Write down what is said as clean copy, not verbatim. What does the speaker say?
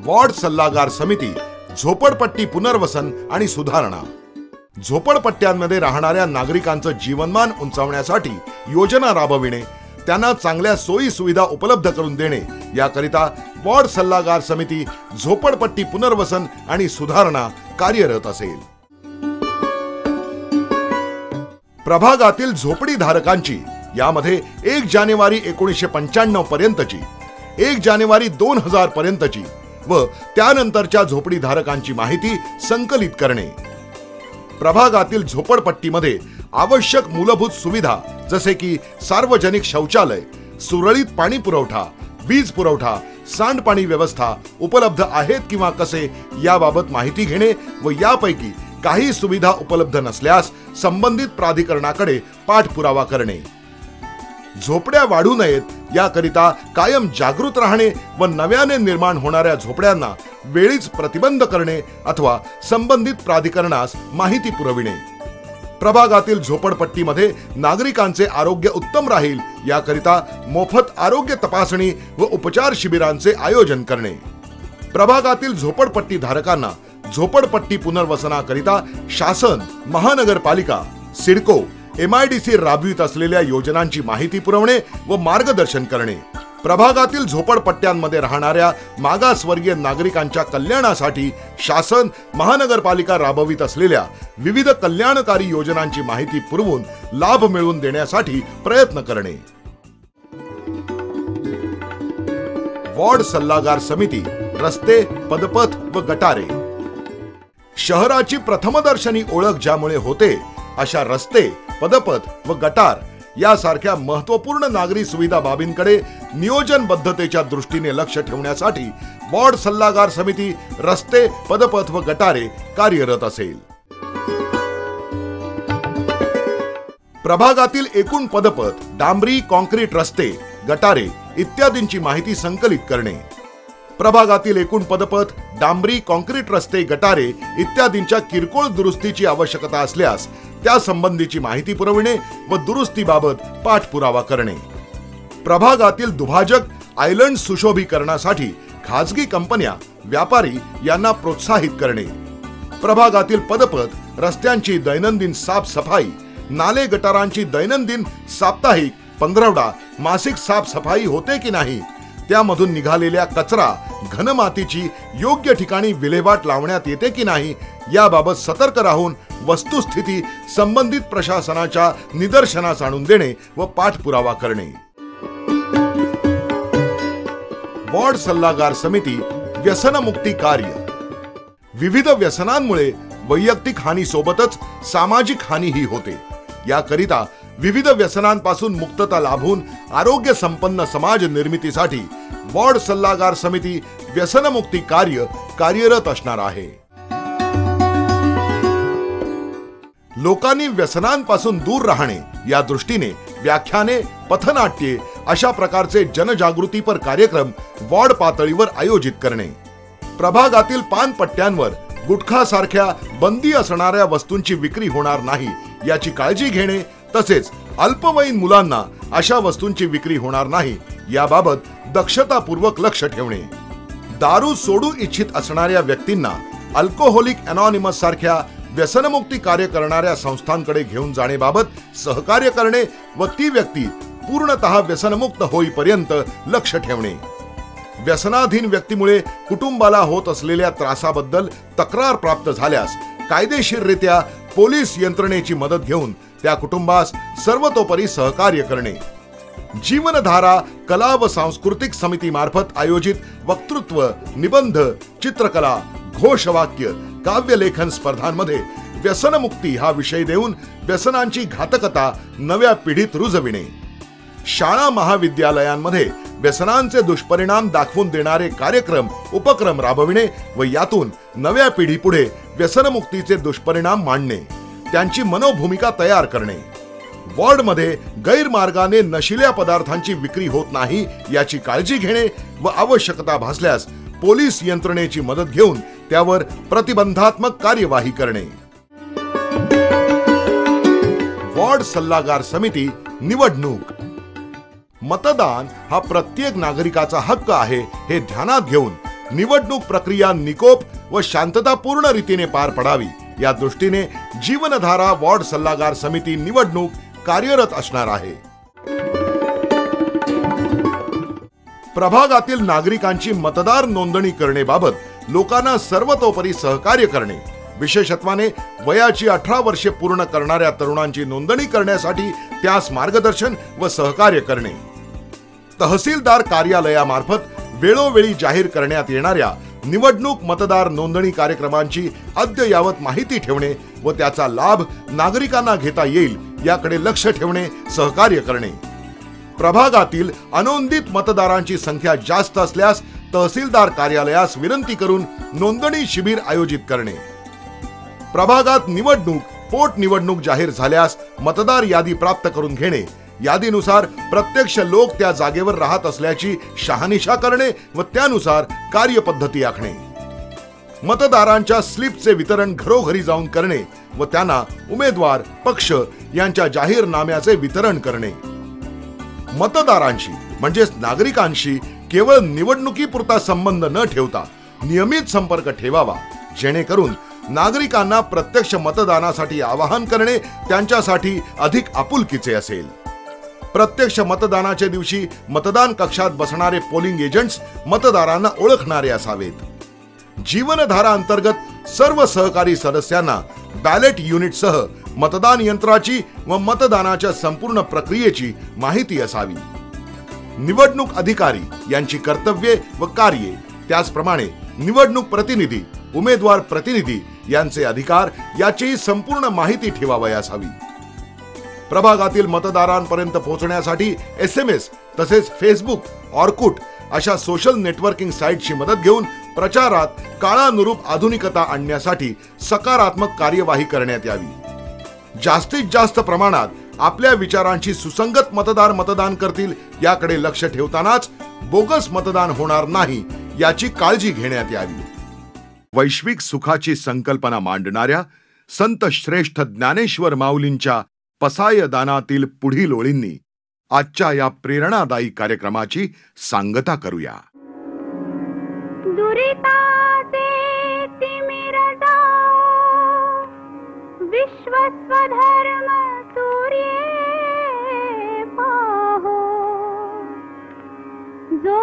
Ward सल्लागार समिती झोपडपट्टी पुनर्वसन आणि सुधारणा। झोपडपट्ट्यांमध्ये राहणाऱ्या नागरिकांचं जीवनमान उंचावण्यासाठी योजना राबविणे, त्यांना चांगल्या सोयी सुविधा उपलब्ध करून देणे याकरिता वॉर्ड सल्लागार समिती झोपडपट्टी पुनर्वसन आणि सुधारणा कार्यरत असेल। प्रभागातील झोपडी धारकांची यामध्ये 1 जानेवारी 1995 पर्यंतची, 1 जानेवारी 2000 पर्यंतची व त्यानंतरच्या झोपडी धारकांची माहिती संकलित करणे। प्रभागातील झोपडपट्टीमध्ये आवश्यक मूलभूत सुविधा जसे की सार्वजनिक शौचालय, सुरळीत पाणी पुरवठा, वीज पुरवठा, सांडपाणी व्यवस्था उपलब्ध आहेत किंवा कसे याबाबत माहिती घेणे व यापैकी काही सुविधा उपलब्ध नसल्यास संबंधित प्राधिकरणाकडे पाठपुरावा करणे। झोपड्या वाढू नयेत याकरिता कायम जागृत राहणे व नव्याने निर्माण होणाऱ्या झोपड्यांना वेळीच प्रतिबंध करणे अथवा संबंधित प्राधिकरणास माहिती पुरविणे। प्रभागातील झोपडपट्टीमध्ये नागरिकांचे आरोग्य उत्तम राहील याकरिता मोफत आरोग्य तपासणी व उपचार शिबिरांचे आयोजन करणे। प्रभागातील झोपडपट्टी धारकांना झोपडपट्टी पुनर्वसनाकरिता शासन, महानगरपालिका, सिडको, MIDC राबवित असलेल्या योजनांची माहिती पुरवणे व मार्गदर्शन करणे। प्रभागातील झोपडपट्ट्यांमध्ये राहणाऱ्या मागासवर्गीय नागरिकांच्या कल्याणासाठी शासन, महानगरपालिका राबवित असलेल्या विविध कल्याणकारी योजनांची माहिती पुरवून लाभ मिळवून देण्यासाठी प्रयत्न करणे। वॉर्ड सल्लागार समिती रस्ते, पदपथ व गटारे। शहराची प्रथमदर्शनी ओळख ज्यामुळे होते अशा रस्ते, पदपथ व गटार यासारख्या महत्त्वपूर्ण नागरी सुविधा बाबींकडे नियोजनबद्धतेच्या दृष्टीने लक्ष ठेवण्यासाठी वॉर्ड सल्लागार समिती रस्ते, पदपथ व गटारे कार्यरत असेल। प्रभागातील एकूण पदपथ, डांबरी, कॉन्क्रीट रस्ते, गटारे इत्यादींची माहिती संकलित करणे। प्रभागातील एकूण पदपथ, डांबरी, कॉन्क्रीट रस्ते, गटारे इत्यादींच्या किरकोळ दुरुस्तीची आवश्यकता असल्यास त्या संबंधीची माहिती पुरविणे व दुरुस्तीबाबत पाठपुरावा करणे। प्रभागातील दुभाजक आयलंड सुशोभीकरणासाठी खासगी कंपन्या, व्यापारी यांना प्रोत्साहित करणे। प्रभागातील पदपथ, रस्त्यांची दैनंदिन साफसफाई, नाले गटारांची दैनंदिन, साप्ताहिक, पंधरवडा, मासिक साफसफाई होते की नाही, त्यामधून निघालेल्या कचरा, घनमातीची योग्य ठिकाणी विल्हेवाट लावण्यात येते की नाही याबाबत सतर्क राहून वस्तुस्थिती संबंधित प्रशासनाच्या निदर्शनास आणून देणे व पाठपुरावा करणे। वॉर्ड सल्लागार समिती व्यसनमुक्ती कार्य। विविध व्यसनांमुळे वैयक्तिक हानीसोबतच सामाजिक हानीही होते। याकरिता विविध व्यसनांपासून मुक्तता लाभून आरोग्य संपन्न समाज निर्मितीसाठी वॉर्ड सल्लागार समिती व्यसनमुक्ती कार्य कार्यरत असणार आहे। लोकांनी व्यसनांपासून दूर राहणे या दृष्टीने व्याख्याने, पथनाट्ये अशा प्रकारचे जनजागृतीपर कार्यक्रम वॉर्ड पातळीवर आयोजित करणे। प्रभागातील पानपट्ट्यांवर गुटखा सारख्या बंदी असणाऱ्या वस्तूंची विक्री होणार नाही याची काळजी घेणे तसेच अल्पवयीन मुलांना अशा वस्तूंची विक्री होणार नाही याबाबत दक्षतापूर्वक लक्ष ठेवणे। दारू सोडू इच्छित असणाऱ्या व्यक्तींना अल्कोहोलिक अनॉनिमस सारख्या व्यसनमुक्ती कार्य करणाऱ्या संस्थांकडे घेऊन जाण्याबाबत सहकार्य करणे व ती व्यक्ती पूर्णतः व्यसनमुक्त होईपर्यंत लक्ष ठेवणे। व्यसनाधीन व्यक्तीमुळे कुटुंबाला होत असलेल्या त्रासाबद्दल तक्रार प्राप्त झाल्यास कायदेशीररित्या पोलीस यंत्रणेची मदत घेऊन त्या कुटुंबास सर्वतोपरी सहकार्य करणे। जीवनधारा कला व सांस्कृतिक समिती मार्फत आयोजित वक्तृत्व, निबंध, चित्रकला, घोषवाक्य, काव्यलेखन स्पर्धांमध्ये व्यसनमुक्ती हा विषय देऊन व्यसनांची घातकता नव्या पिढीत रुजविणे। शाळा महाविद्यालयांमध्ये व्यसनांचे दुष्परिणाम दाखवून देणारे कार्यक्रम, उपक्रम राबविणे व यातून नव्या पिढीपुढे व्यसनमुक्तीचे दुष्परिणाम मांडणे, त्यांची मनोभूमिका तयार करणे। वॉर्डमध्ये गैरमार्गाने नशिल्या पदार्थांची विक्री होत नाही याची काळजी घेणे व आवश्यकता भासल्यास पोलीस यंत्रणेची मदत घेऊन त्यावर प्रतिबंधात्मक कार्यवाही करणे। वॉर्ड सल्लागार समिती निवडणूक। मतदान हा प्रत्येक नागरिकाचा हक्क आहे हे ध्यानात घेऊन निवडणूक प्रक्रिया निकोप व शांततापूर्ण रीतीने पार पडावी या दृष्टीने जीवनधारा वॉर्ड सल्लागार समिती निवडणूक कार्यरत असणार आहे. प्रभागातील नागरिकांची मतदार नोंदणी करण्याबाबत लोकांना सर्वतोपरी सहकार्य करणे, विशेषत्वाने वयाची 18 वर्षे पूर्ण करणाऱ्या तरुणांची नोंदणी करण्यासाठी त्यास मार्गदर्शन व सहकार्य करणे, तहसीलदार कार्यालयामार्फत वेळोवेळी जाहीर करण्यात येणाऱ्या निवडणूक मतदार नोंदणी कार्यक्रमांची अद्ययावत माहिती ठेवणे व त्याचा लाभ नागरिकांना घेता येईल याकडे लक्ष ठेवणे, सहकार्य करणे. प्रभागातील अनोंदित मतदारांची संख्या जास्त असल्यास तहसीलदार कार्यालयास विनंती करून नोंदणी शिबिर आयोजित करणे. प्रभागात निवडणूक, पोटनिवडणूक जाहीर झाल्यास मतदार यादी प्राप्त करून घेणे, यादीनुसार प्रत्यक्ष लोक त्या जागेवर राहत असल्याची शहानिशा करणे व त्यानुसार कार्यपद्धती आखणे. मतदारांच्या स्लिपचे वितरण घरोघरी जाऊन करणे व त्यांना उमेदवार, पक्ष यांच्या जाहीरनाम्याचे वितरण करणे. मतदारांशी म्हणजेच नागरिकांशी केवळ निवडणुकीपुरता संबंध न ठेवता नियमित संपर्क ठेवावा, जेणेकरून नागरिकांना प्रत्यक्ष मतदानासाठी आवाहन करणे त्यांच्यासाठी अधिक आपुलकीचे असेल. प्रत्यक्ष मतदानाच्या दिवशी मतदान कक्षात बसणारे पोलिंग एजंट्स मतदारांना ओळखणारे असावेत. जीवनधारा अंतर्गत सर्व सहकारी सदस्यांना बॅलेट युनिटसह मतदान यंत्राची व मतदानाच्या संपूर्ण प्रक्रियेची माहिती असावी. निवडणूक अधिकारी यांची कर्तव्ये व कार्ये, त्याचप्रमाणे निवडणूक प्रतिनिधी, उमेदवार प्रतिनिधी यांचे अधिकार याची संपूर्ण माहिती ठेवावयास हवी. प्रभागातील मतदारांपर्यंत पोहोचण्यासाठी SMS तसेच फेसबुक, ऑर्कुट अशा सोशल नेटवर्किंग साइटची मदत घेऊन प्रचारात काळानुरूप आधुनिकता आणण्यासाठी सकारात्मक कार्यवाही करण्यात यावी. जास्तीत जास्त प्रमाणात आपल्या विचारांची सुसंगत मतदार मतदान करतील याकडे लक्ष ठेवतानाच बोगस मतदान होणार नाही याची काळजी घेण्यात यावी. वैश्विक सुखाची संकल्पना मांडणाऱ्या संत श्रेष्ठ ज्ञानेश्वर माऊलींच्या पसायदानातील पुढील ओळींनी आजच्या या प्रेरणादायी कार्यक्रमाची सांगता करूया. दुरिताचे तिमिर जाओ, विश्वस्वधर्म सूर्ये पाहो, जो